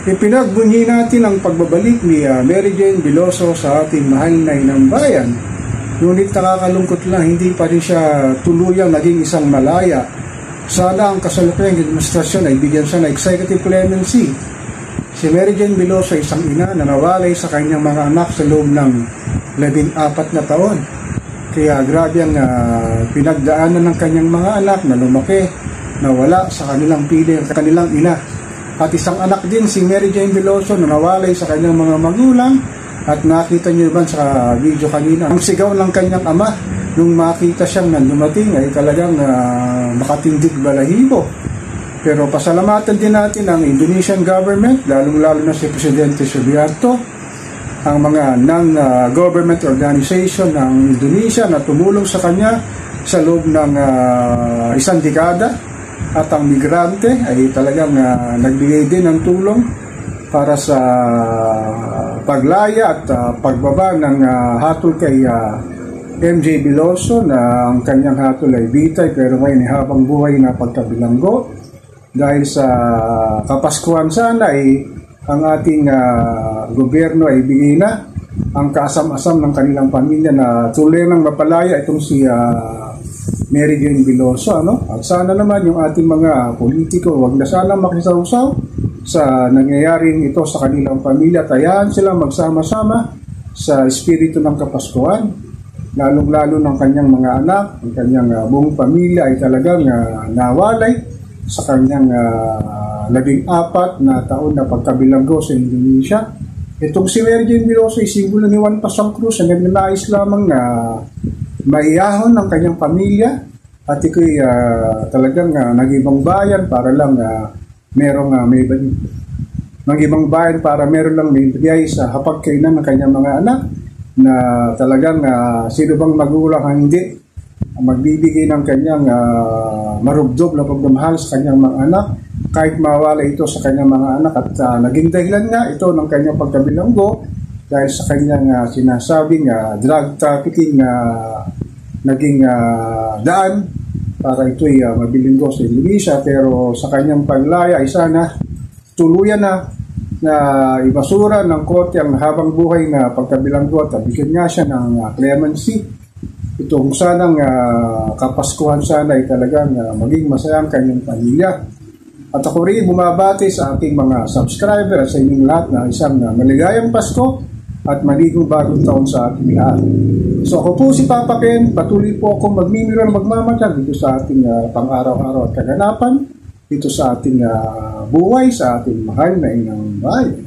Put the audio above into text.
Ipinagbunyi natin ang pagbabalik ni Mary Jane Veloso sa ating mahal na inang bayan. Ngunit nakakalungkot lang, hindi pa rin siya tuluyang naging isang malaya. Sana ang kasalukuyang administrasyon ay bigyan siya ng executive clemency. Si Mary Jane Veloso ay isang ina na nawalay sa kanyang mga anak sa loob ng 14 na taon. Kaya grabe ang pinagdaanan ng kanyang mga anak na lumaki, nawala sa kanilang piling, kanilang ina. At isang anak din si Mary Jane Veloso na nawalay sa kanyang mga magulang. At nakita niyo ba sa video kanina, ang sigaw ng kanyang ama nung makita siyang nandumating ay talagang makatindig balahibo. Pero pasalamatan din natin ang Indonesian government, lalong-lalo na si Presidente Subianto, ang mga non-government organization ng Indonesia na tumulong sa kanya sa loob ng isang dekada. At ang migrante ay talagang nagbigay din ng tulong para sa paglaya at pagbaba ng hatol kay MJ Veloso na ang kanyang hatol ay bitay pero ngayon ay habang buhay na pagkabilanggo. Dahil sa Kapaskuhan sana ay ang ating gobyerno ay bigay na ang kaasam-asam ng kanilang pamilya na tuloy nang mapalaya itong si Mary Jane Veloso, At sana naman yung ating mga politiko wag na sana makisawsaw sa nangyayaring ito sa kanilang pamilya. Tayahan sila magsama-sama sa espiritu ng Kapaskuhan, lalong-lalo ng kanyang mga anak, ang kanyang buong pamilya ay talagang nawalay sa kanyang 14 na taon na pagkabilanggo sa Indonesia. Itong si Mary Jane Veloso ay simbolo ni Juan Pasang Cruz na nagnanais lamang na maiyahon ng kanyang pamilya at ito'y talagang nag-ibang bayan para lang nag-ibang bayan para meron lang may bigay sa hapagkainan ng kanyang mga anak na talagang sino bang magulang ang hindi magbibigay ng kanyang marubdob na pagmamahal sa kanyang mga anak kahit mawala ito sa kanyang mga anak. At naging dahilan nga ito ng kanyang pagkabilanggo dahil sa kanyang sinasabing drug trafficking na naging daan para ito'y mabilinggo sa Indonesia. Pero sa kanyang paglaya ay sana tuluyan na ibasura ng korte ang habang buhay na pagkabilanggo at bigyan nga siya ng clemency. Itong sanang Kapaskuhan sana ay talagang maging masaya ang kanyang pamilya. At ako rin bumabati sa ating mga subscriber at sa inyong lahat na isang maligayang Pasko at maligong bagong taon sa ating lahat. So ako po si Papa Ken, patuloy po akong magmimiro ng magmamatyag dito sa ating pang-araw-araw at kaganapan, dito sa ating buhay, sa ating mahal na inang bayan.